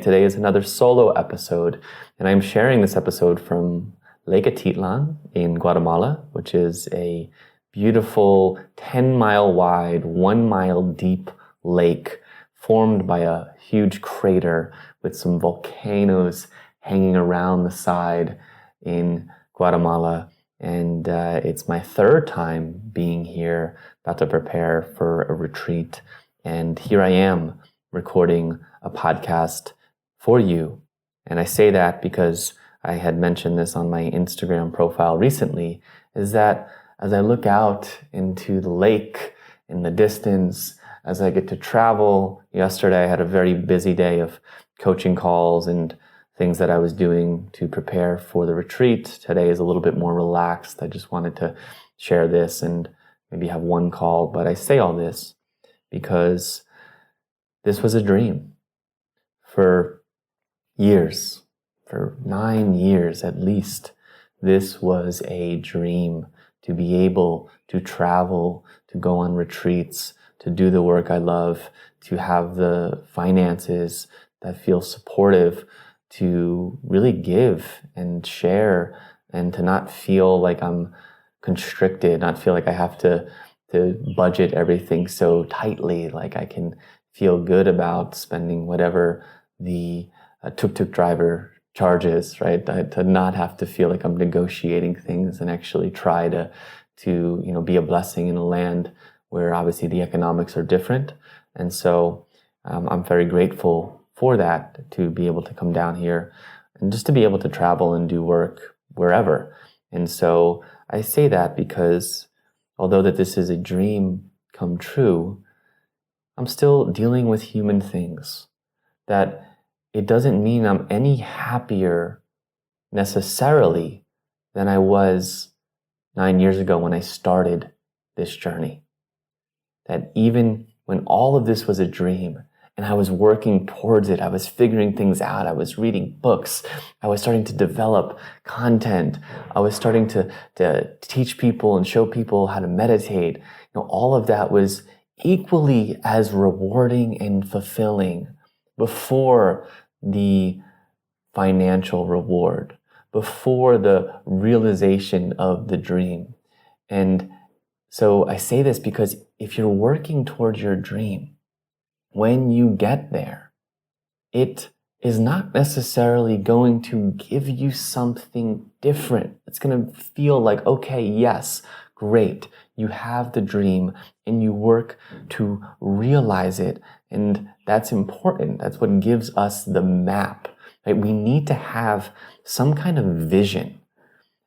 Today is another solo episode, and I'm sharing this episode from Lake Atitlan in Guatemala, which is a beautiful 10-mile wide, 1-mile deep lake formed by a huge crater with some volcanoes hanging around the side in Guatemala. And it's my third time being here, about to prepare for a retreat. And here I am recording a podcast for you. And I say that because I had mentioned this on my Instagram profile recently, is that as I look out into the lake in the distance, as I get to travel, yesterday I had a very busy day of coaching calls and things that I was doing to prepare for the retreat. Today is a little bit more relaxed. I just wanted to share this and maybe have one call, but I say all this because this was a dream for years, for 9 years at least. This was a dream to be able to travel, to go on retreats, to do the work I love, to have the finances that feel supportive, to really give and share, and to not feel like I'm constricted, not feel like I have to budget everything so tightly, like I can feel good about spending whatever the tuk-tuk driver charges, right? To not have to feel like I'm negotiating things and actually try to be a blessing in a land where obviously the economics are different. And so I'm very grateful for that, to be able to come down here and just to be able to travel and do work wherever. And so I say that because although that this is a dream come true, I'm still dealing with human things. That it doesn't mean I'm any happier necessarily than I was 9 years ago when I started this journey. That even when all of this was a dream and I was working towards it, I was figuring things out, I was reading books, I was starting to develop content, I was starting to teach people and show people how to meditate. All of that was equally as rewarding and fulfilling before the financial reward, before the realization of the dream. And so I say this because if you're working towards your dream, when you get there, it is not necessarily going to give you something different. It's going to feel like, okay, yes, great, you have the dream and you work to realize it. And that's important. That's what gives us the map, right? We need to have some kind of vision.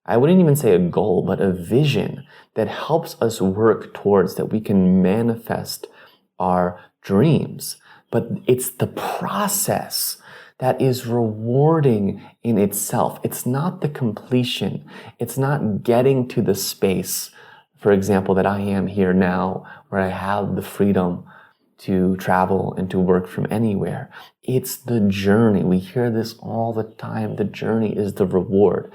I wouldn't even say a goal, but a vision that helps us work towards, that we can manifest our dreams. But it's the process that is rewarding in itself. It's not the completion. It's not getting to the space, for example, that I am here now, where I have the freedom to travel and to work from anywhere. It's the journey. We hear this all the time. The journey is the reward.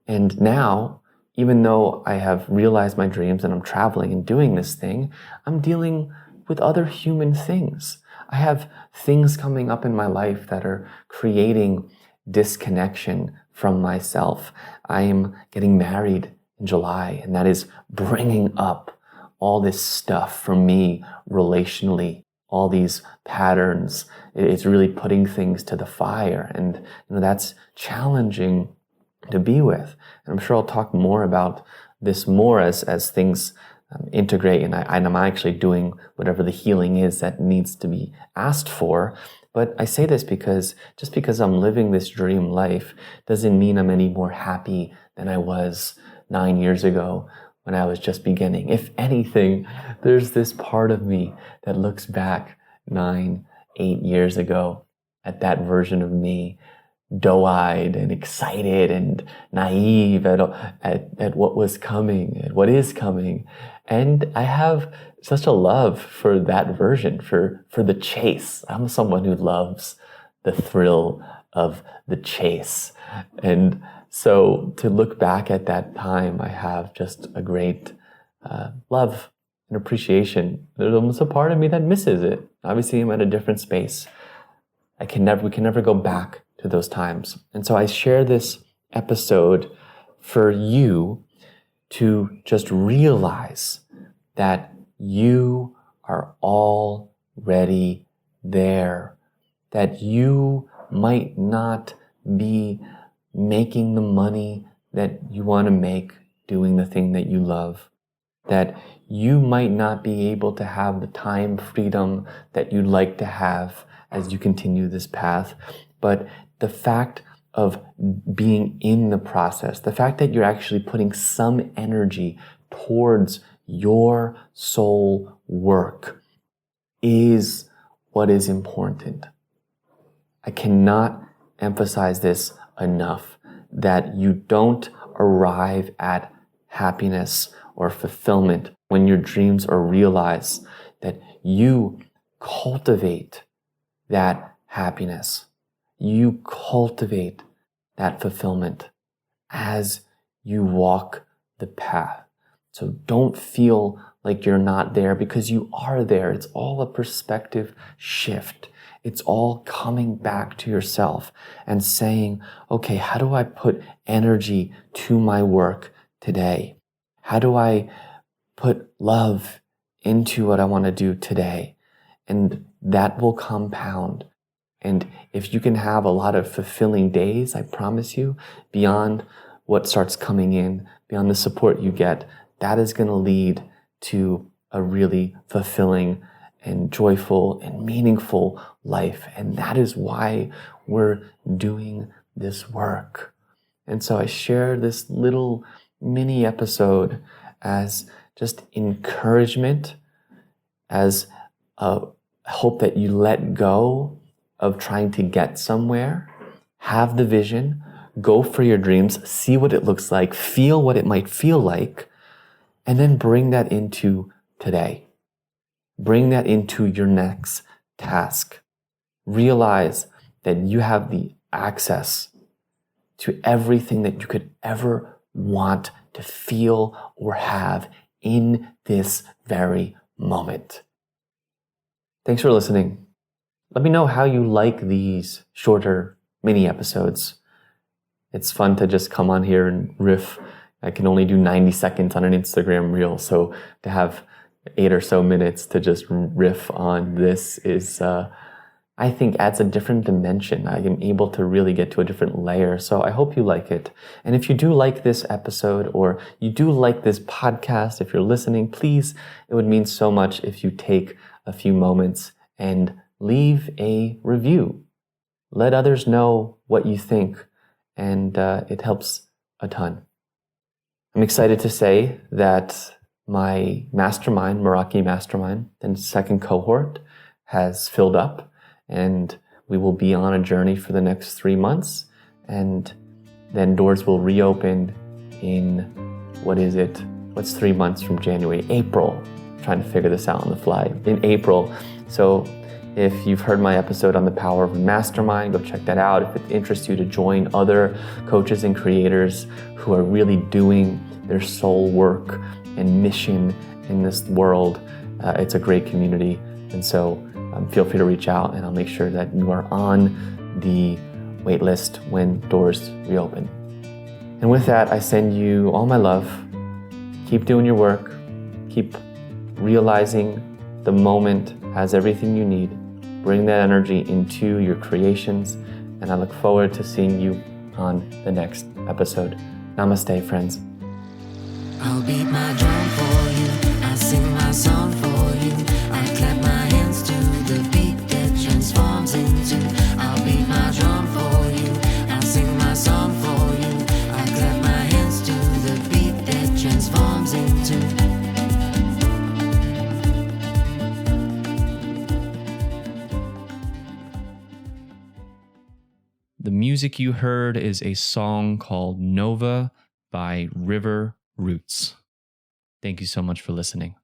And now, even though I have realized my dreams and I'm traveling and doing this thing, I'm dealing with other human things. I have things coming up in my life that are creating disconnection from myself. I am getting married in July, and that is bringing up all this stuff for me relationally, all these patterns. It's really putting things to the fire, and that's challenging to be with. And I'm sure I'll talk more about this more as things integrate, and I'm actually doing whatever the healing is that needs to be asked for. But I say this because just because I'm living this dream life doesn't mean I'm any more happy than I was 9 years ago when I was just beginning. If anything, there's this part of me that looks back 9, 8 years ago at that version of me, doe-eyed and excited and naive at what was coming, at what is coming. And I have such a love for that version, for the chase. I'm someone who loves the thrill of the chase. And so to look back at that time, I have just a great love and appreciation. There's almost a part of me that misses it. Obviously, I'm at a different space. we can never go back to those times. And so I share this episode for you to just realize that you are already there, that you might not be making the money that you want to make doing the thing that you love, that you might not be able to have the time freedom that you'd like to have as you continue this path, but the fact of being in the process, the fact that you're actually putting some energy towards your soul work is what is important. I cannot emphasize this enough, that you don't arrive at happiness or fulfillment when your dreams are realized, that you cultivate that happiness. You cultivate that fulfillment as you walk the path. So don't feel like you're not there, because you are there. It's all a perspective shift. It's all coming back to yourself and saying, okay, how do I put energy to my work today? How do I put love into what I want to do today? And that will compound. And if you can have a lot of fulfilling days, I promise you, beyond what starts coming in, beyond the support you get, that is going to lead to a really fulfilling and joyful and meaningful life. And that is why we're doing this work. And so I share this little mini episode as just encouragement, as a hope that you let go of trying to get somewhere, have the vision, go for your dreams, see what it looks like, feel what it might feel like, and then bring that into today. Bring that into your next task. Realize that you have the access to everything that you could ever want to feel or have in this very moment. Thanks for listening. Let me know how you like these shorter mini episodes. It's fun to just come on here and riff. I can only do 90 seconds on an Instagram reel, so to have 8 or so minutes to just riff on this is, I think, adds a different dimension. I am able to really get to a different layer. So I hope you like it. And if you do like this episode, or you do like this podcast, if you're listening, please, it would mean so much if you take a few moments and leave a review. Let others know what you think, and it helps a ton. I'm excited to say that my mastermind, Meraki Mastermind, the second cohort, has filled up, and we will be on a journey for the next 3 months, and then doors will reopen in, what's 3 months from January? April. I'm trying to figure this out on the fly. In April. So if you've heard my episode on the power of a mastermind, go check that out. If it interests you to join other coaches and creators who are really doing their soul work and mission in this world, it's a great community. And so feel free to reach out, and I'll make sure that you are on the wait list when doors reopen. And with that, I send you all my love. Keep doing your work. Keep realizing the moment has everything you need. Bring that energy into your creations, and I look forward to seeing you on the next episode. Namaste, friends. I'll beat my drum for you, I'll sing my song for you, I'll clap my hands to the beat that transforms into. I'll beat my drum for you, I'll sing my song for you, I'll clap my hands to the beat that transforms into. The music you heard is a song called Nova by River Roots. Thank you so much for listening.